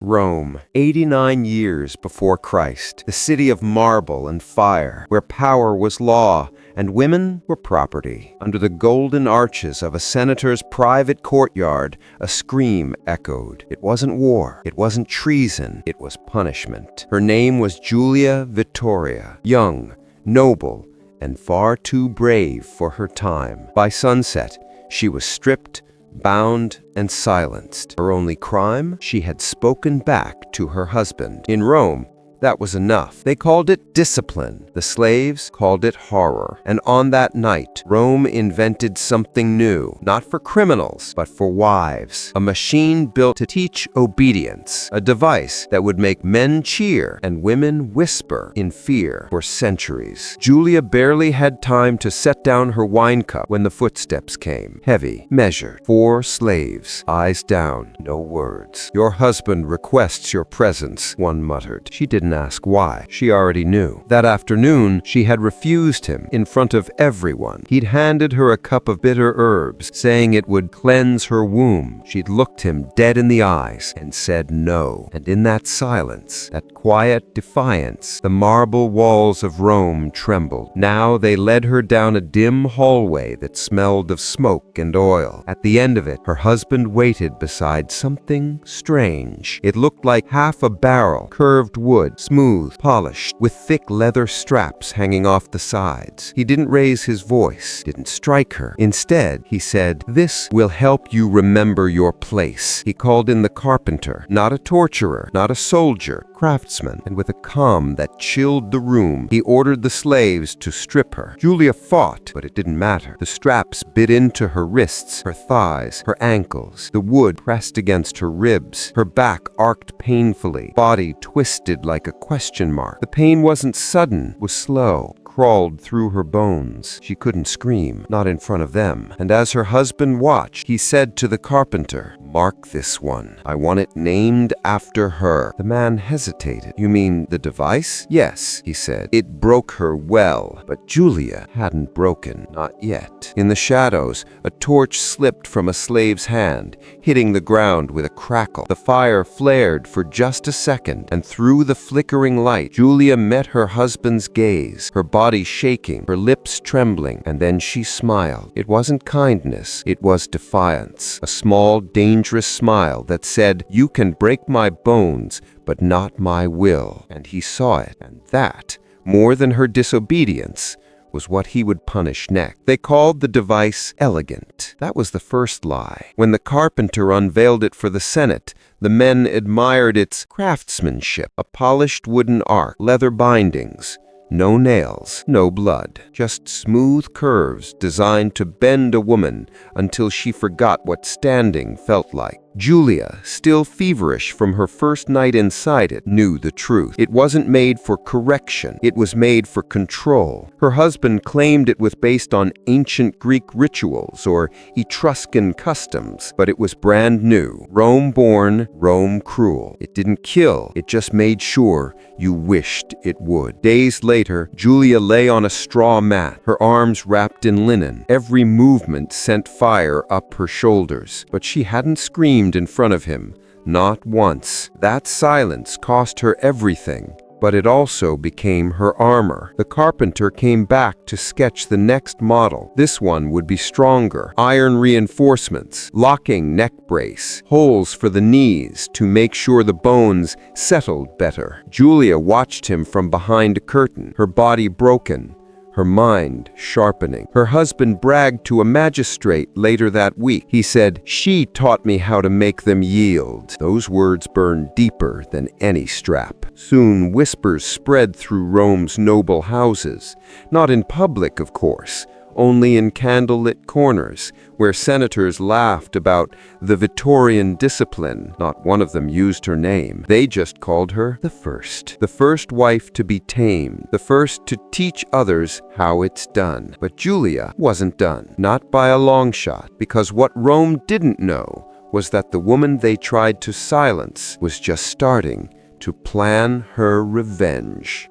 Rome, 89 years before Christ, the city of marble and fire, where power was law and women were property. Under the golden arches of a senator's private courtyard, a scream echoed. It wasn't war, it wasn't treason, it was punishment. Her name was Julia Veturia, young, noble, and far too brave for her time. By sunset, she was stripped, bound, and silenced. Her only crime? She had spoken back to her husband. In Rome, that was enough. They called it discipline. The slaves called it horror. And on that night, Rome invented something new, not for criminals, but for wives. A machine built to teach obedience, a device that would make men cheer and women whisper in fear for centuries. Julia barely had time to set down her wine cup when the footsteps came. Heavy, measured. 4 slaves, eyes down, no words. "Your husband requests your presence," one muttered. She didn't ask why. She already knew. That afternoon, she had refused him in front of everyone. He'd handed her a cup of bitter herbs, saying it would cleanse her womb. She'd looked him dead in the eyes and said no. And in that silence, that quiet defiance, the marble walls of Rome trembled. Now they led her down a dim hallway that smelled of smoke and oil. At the end of it, her husband waited beside something strange. It looked like half a barrel, curved wood, smooth, polished, with thick leather straps hanging off the sides. He didn't raise his voice, didn't strike her. Instead, he said, "This will help you remember your place." He called in the carpenter, not a torturer, not a soldier, craftsman, and with a calm that chilled the room, he ordered the slaves to strip her. Julia fought, but it didn't matter. The straps bit into her wrists, her thighs, her ankles. The wood pressed against her ribs. Her back arced painfully, body twisted like a question mark. The pain wasn't sudden, it was slow, crawled through her bones. She couldn't scream, not in front of them. And as her husband watched, he said to the carpenter, "Mark this one. I want it named after her." The man hesitated. "You mean the device?" "Yes," he said. "It broke her well." But Julia hadn't broken, not yet. In the shadows, a torch slipped from a slave's hand, hitting the ground with a crackle. The fire flared for just a second, and through the flickering light, Julia met her husband's gaze, her body shaking, her lips trembling, and then she smiled. It wasn't kindness, it was defiance. A small, dangerous smile that said, "You can break my bones, but not my will." And he saw it, and that, more than her disobedience, was what he would punish next. They called the device elegant. That was the first lie. When the carpenter unveiled it for the Senate, the men admired its craftsmanship. A polished wooden arc, leather bindings, no nails, no blood, just smooth curves designed to bend a woman until she forgot what standing felt like. Julia, still feverish from her first night inside it, knew the truth. It wasn't made for correction. It was made for control. Her husband claimed it was based on ancient Greek rituals or Etruscan customs, but it was brand new. Rome-born, Rome-cruel. It didn't kill. It just made sure you wished it would. Days later, Julia lay on a straw mat, her arms wrapped in linen. Every movement sent fire up her shoulders, but she hadn't screamed in front of him, not once. That silence cost her everything, but it also became her armor. The carpenter came back to sketch the next model. This one would be stronger. Iron reinforcements, locking neck brace, holes for the knees to make sure the bones settled better. Julia watched him from behind a curtain, her body broken, her mind sharpening. Her husband bragged to a magistrate later that week. He said, "She taught me how to make them yield." Those words burned deeper than any strap. Soon whispers spread through Rome's noble houses. Not in public, of course, only in candlelit corners, where senators laughed about the Victorian discipline. Not one of them used her name. They just called her the first wife to be tamed, the first to teach others how it's done. But Julia wasn't done, not by a long shot, because what Rome didn't know was that the woman they tried to silence was just starting to plan her revenge.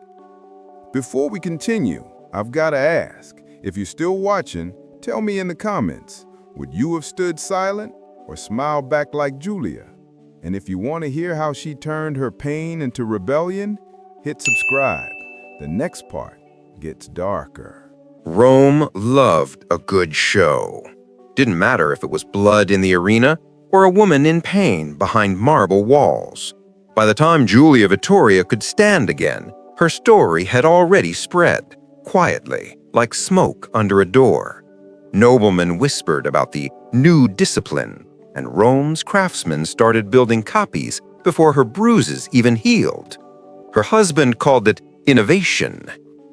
Before we continue, I've got to ask, if you're still watching, tell me in the comments, would you have stood silent or smiled back like Julia? And if you want to hear how she turned her pain into rebellion, hit subscribe. The next part gets darker. Rome loved a good show. Didn't matter if it was blood in the arena or a woman in pain behind marble walls. By the time Julia Veturia could stand again, her story had already spread, quietly, like smoke under a door. Noblemen whispered about the new discipline, and Rome's craftsmen started building copies before her bruises even healed. Her husband called it innovation.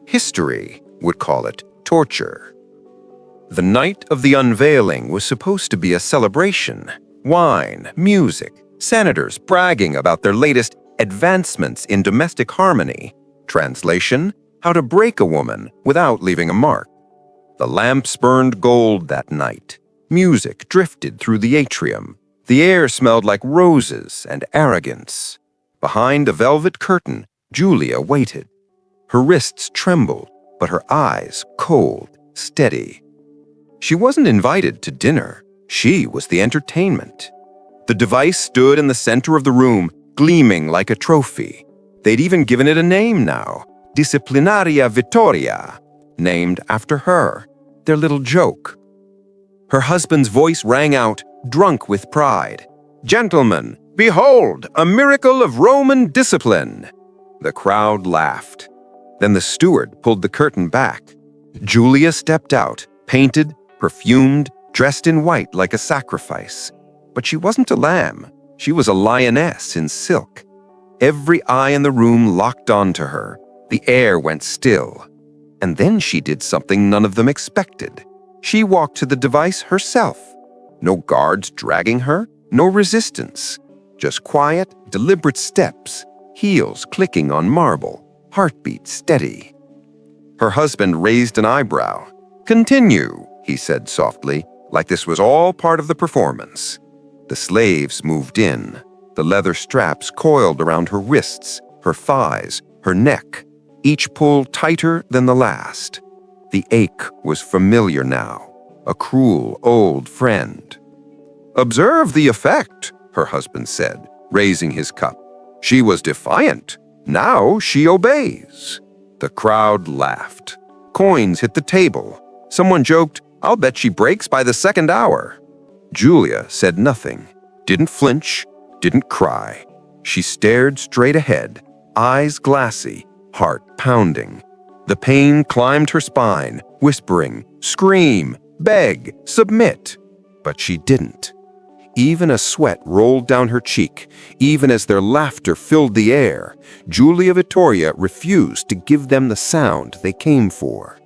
History would call it torture. The night of the unveiling was supposed to be a celebration. Wine, music, senators bragging about their latest advancements in domestic harmony. Translation: how to break a woman without leaving a mark. The lamps burned gold that night. Music drifted through the atrium. The air smelled like roses and arrogance. Behind a velvet curtain, Julia waited. Her wrists trembled, but her eyes cold, steady. She wasn't invited to dinner. She was the entertainment. The device stood in the center of the room, gleaming like a trophy. They'd even given it a name now, Disciplinaria Vittoria, named after her, their little joke. Her husband's voice rang out, drunk with pride. "Gentlemen, behold, a miracle of Roman discipline!" The crowd laughed. Then the steward pulled the curtain back. Julia stepped out, painted, perfumed, dressed in white like a sacrifice. But she wasn't a lamb. She was a lioness in silk. Every eye in the room locked onto her. The air went still. And then she did something none of them expected. She walked to the device herself. No guards dragging her, no resistance. Just quiet, deliberate steps, heels clicking on marble, heartbeat steady. Her husband raised an eyebrow. "Continue," he said softly, like this was all part of the performance. The slaves moved in. The leather straps coiled around her wrists, her thighs, her neck, each pull tighter than the last. The ache was familiar now, a cruel old friend. "Observe the effect," her husband said, raising his cup. "She was defiant. Now she obeys." The crowd laughed. Coins hit the table. Someone joked, "I'll bet she breaks by the second hour." Julia said nothing, didn't flinch, didn't cry. She stared straight ahead, eyes glassy, heart pounding. The pain climbed her spine, whispering, "Scream, beg, submit." But she didn't. Even a sweat rolled down her cheek, even as their laughter filled the air. Julia Veturia refused to give them the sound they came for.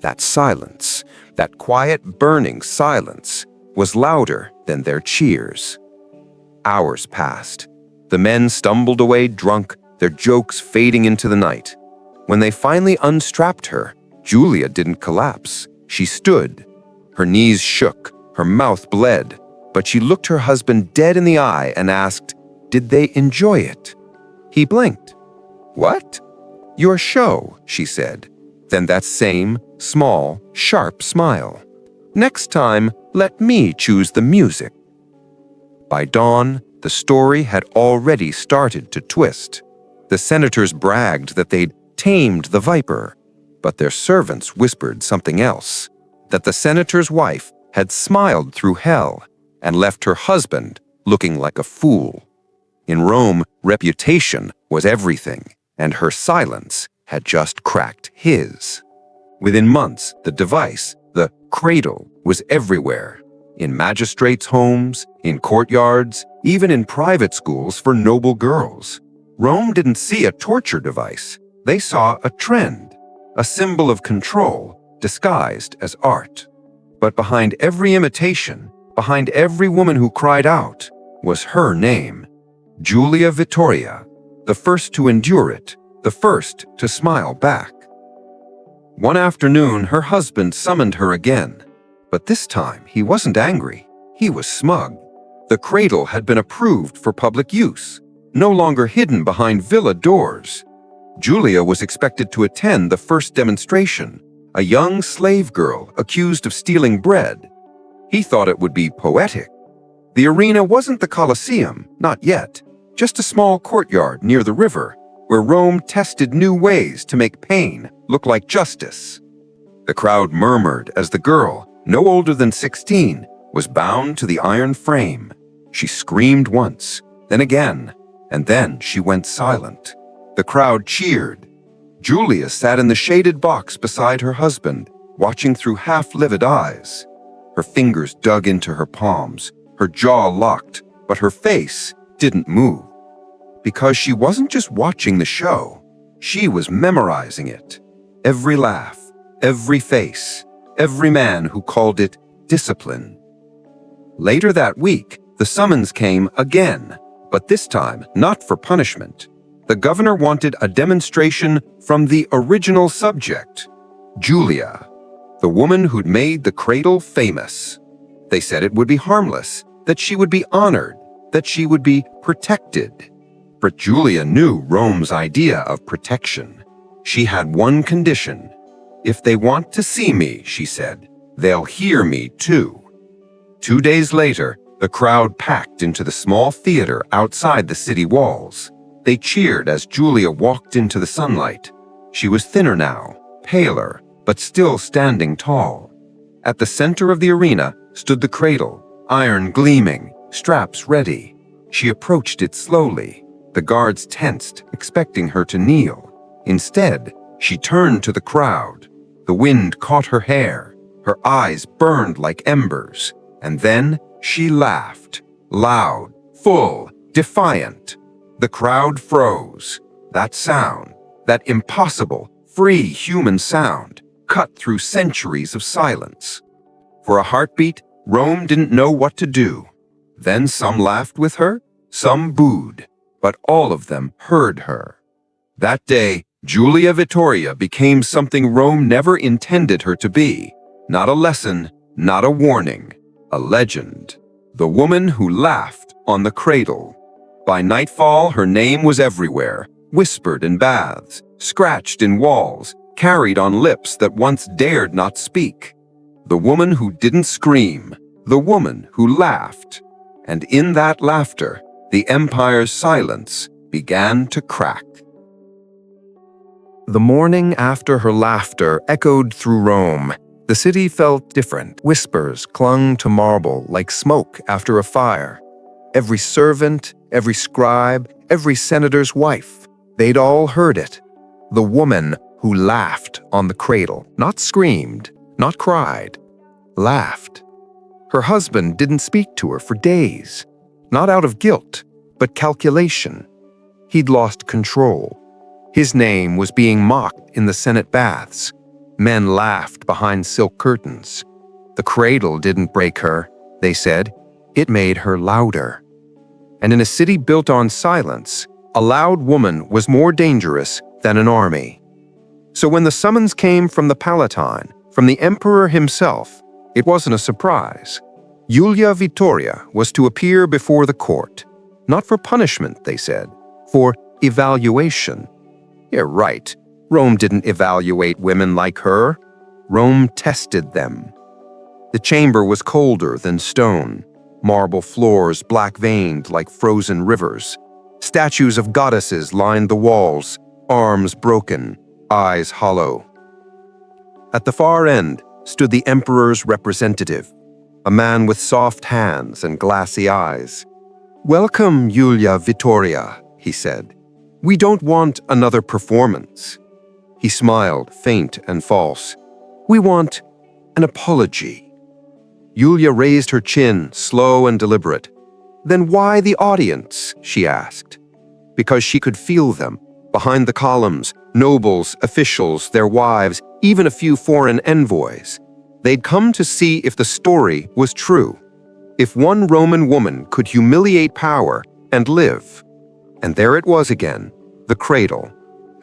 That silence, that quiet, burning silence, was louder than their cheers. Hours passed. The men stumbled away drunk, their jokes fading into the night. When they finally unstrapped her, Julia didn't collapse. She stood. Her knees shook, her mouth bled, but she looked her husband dead in the eye and asked, "Did they enjoy it?" He blinked. "What?" "Your show," she said. Then that same, small, sharp smile. "Next time, let me choose the music." By dawn, the story had already started to twist. The senators bragged that they'd tamed the viper, but their servants whispered something else, that the senator's wife had smiled through hell and left her husband looking like a fool. In Rome, reputation was everything, and her silence had just cracked his. Within months, the device, the cradle, was everywhere. In magistrates' homes, in courtyards, even in private schools for noble girls. Rome didn't see a torture device. They saw a trend, a symbol of control disguised as art. But behind every imitation, behind every woman who cried out, was her name, Julia Veturia, the first to endure it, the first to smile back. One afternoon, her husband summoned her again. But this time, he wasn't angry. He was smug. The cradle had been approved for public use, no longer hidden behind villa doors. Julia was expected to attend the first demonstration, a young slave girl accused of stealing bread. He thought it would be poetic. The arena wasn't the Colosseum, not yet, just a small courtyard near the river, where Rome tested new ways to make pain look like justice. The crowd murmured as the girl, no older than 16, was bound to the iron frame. She screamed once, then again, and then she went silent. The crowd cheered. Julia sat in the shaded box beside her husband, watching through half-livid eyes. Her fingers dug into her palms, her jaw locked, but her face didn't move. Because she wasn't just watching the show, she was memorizing it. Every laugh, every face, every man who called it discipline. Later that week, the summons came again, but this time not for punishment. The governor wanted a demonstration from the original subject, Julia, the woman who'd made the cradle famous. They said it would be harmless, that she would be honored, that she would be protected. But Julia knew Rome's idea of protection. She had one condition. If they want to see me, she said, they'll hear me too. 2 days later, the crowd packed into the small theater outside the city walls. They cheered as Julia walked into the sunlight. She was thinner now, paler, but still standing tall. At the center of the arena stood the cradle, iron gleaming, straps ready. She approached it slowly. The guards tensed, expecting her to kneel. Instead, she turned to the crowd. The wind caught her hair. Her eyes burned like embers. And then she laughed, loud, full, defiant. The crowd froze. That sound, that impossible, free human sound, cut through centuries of silence. For a heartbeat, Rome didn't know what to do. Then some laughed with her, some booed, but all of them heard her. That day, Julia Veturia became something Rome never intended her to be. Not a lesson, not a warning, a legend. The woman who laughed on the cradle. By nightfall, her name was everywhere, whispered in baths, scratched in walls, carried on lips that once dared not speak. The woman who didn't scream, the woman who laughed. And in that laughter, the empire's silence began to crack. The morning after her laughter echoed through Rome. The city felt different. Whispers clung to marble like smoke after a fire. Every servant, every scribe, every senator's wife, they'd all heard it. The woman who laughed on the cradle, not screamed, not cried, laughed. Her husband didn't speak to her for days, not out of guilt, but calculation. He'd lost control. His name was being mocked in the Senate baths. Men laughed behind silk curtains. The cradle didn't break her, they said. It made her louder. And in a city built on silence, a loud woman was more dangerous than an army. So when the summons came from the Palatine, from the emperor himself, it wasn't a surprise. Julia Veturia was to appear before the court. Not for punishment, they said, for evaluation. Yeah, right. Rome didn't evaluate women like her. Rome tested them. The chamber was colder than stone. Marble floors black-veined like frozen rivers. Statues of goddesses lined the walls, arms broken, eyes hollow. At the far end stood the emperor's representative, a man with soft hands and glassy eyes. "Welcome, Julia Veturia," he said. "We don't want another performance." He smiled, faint and false. "We want an apology." Julia raised her chin, slow and deliberate. "Then why the audience?" she asked. Because she could feel them, behind the columns, nobles, officials, their wives, even a few foreign envoys. They'd come to see if the story was true. If one Roman woman could humiliate power and live. And there it was again, the cradle.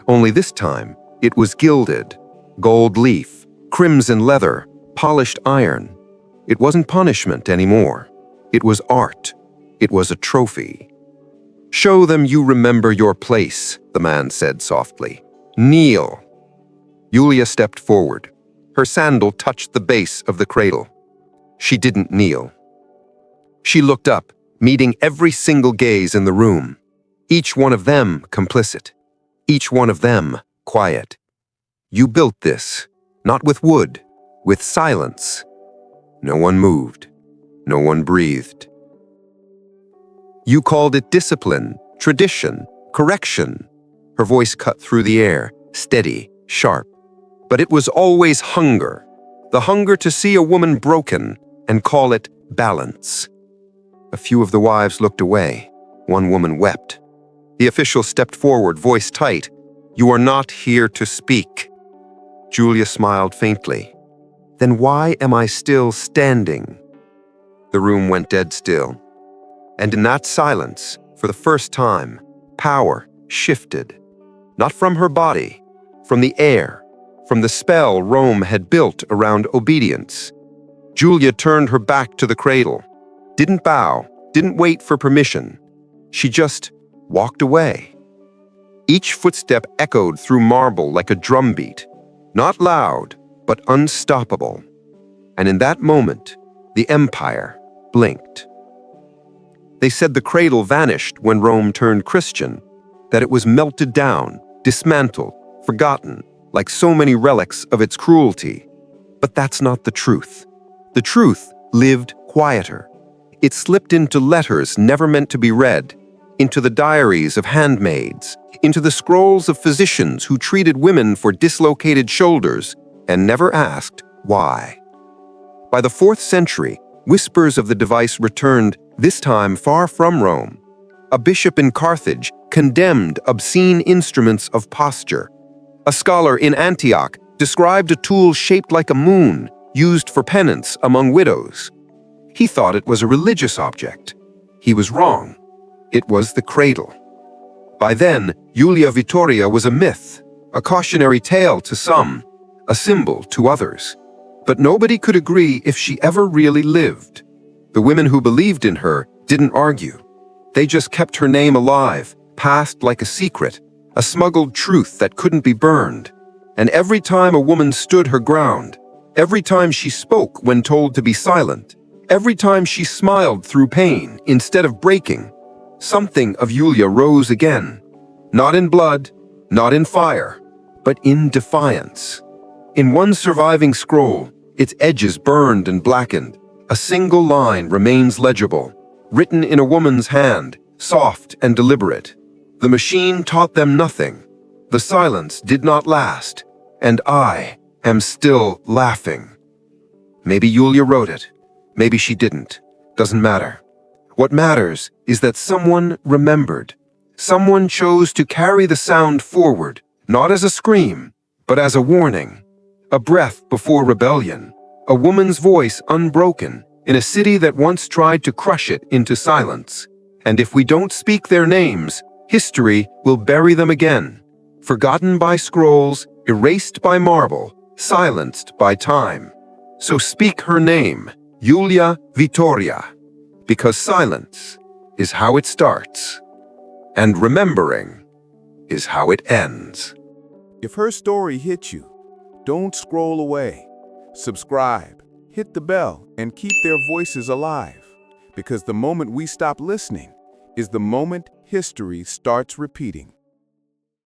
Only this time, it was gilded, gold leaf, crimson leather, polished iron. It wasn't punishment anymore. It was art. It was a trophy. "Show them you remember your place," the man said softly. "Kneel." Julia stepped forward. Her sandal touched the base of the cradle. She didn't kneel. She looked up, meeting every single gaze in the room. Each one of them complicit. Each one of them quiet. You built this, not with wood, with silence. No one moved. No one breathed. You called it discipline, tradition, correction. Her voice cut through the air, steady, sharp. But it was always hunger. The hunger to see a woman broken and call it balance. A few of the wives looked away. One woman wept. The official stepped forward, voice tight. You are not here to speak. Julia smiled faintly. Then why am I still standing? The room went dead still. And in that silence, for the first time, power shifted. Not from her body, from the air, from the spell Rome had built around obedience. Julia turned her back to the cradle. Didn't bow, didn't wait for permission. She just walked away. Each footstep echoed through marble like a drumbeat, not loud, but unstoppable. And in that moment, the empire blinked. They said the cradle vanished when Rome turned Christian, that it was melted down, dismantled, forgotten, like so many relics of its cruelty. But that's not the truth. The truth lived quieter. It slipped into letters never meant to be read, into the diaries of handmaids, into the scrolls of physicians who treated women for dislocated shoulders and never asked why. By the 4th century, whispers of the device returned, this time far from Rome. A bishop in Carthage condemned obscene instruments of posture. A scholar in Antioch described a tool shaped like a moon, used for penance among widows. He thought it was a religious object. He was wrong. It was the cradle. By then, Julia Veturia was a myth, a cautionary tale to some, a symbol to others. But nobody could agree if she ever really lived. The women who believed in her didn't argue. They just kept her name alive, passed like a secret, a smuggled truth that couldn't be burned. And every time a woman stood her ground, every time she spoke when told to be silent, every time she smiled through pain instead of breaking, something of Julia rose again. Not in blood, not in fire, but in defiance. In one surviving scroll, its edges burned and blackened, a single line remains legible, written in a woman's hand, soft and deliberate. The machine taught them nothing. The silence did not last, and I am still laughing. Maybe Julia wrote it. Maybe she didn't. Doesn't matter. What matters is that someone remembered. Someone chose to carry the sound forward, not as a scream, but as a warning. A breath before rebellion. A woman's voice unbroken in a city that once tried to crush it into silence. And if we don't speak their names, history will bury them again. Forgotten by scrolls, erased by marble, silenced by time. So speak her name, Julia Veturia, because silence is how it starts, and remembering is how it ends. If her story hit you, don't scroll away. Subscribe, hit the bell, and keep their voices alive. Because the moment we stop listening is the moment history starts repeating.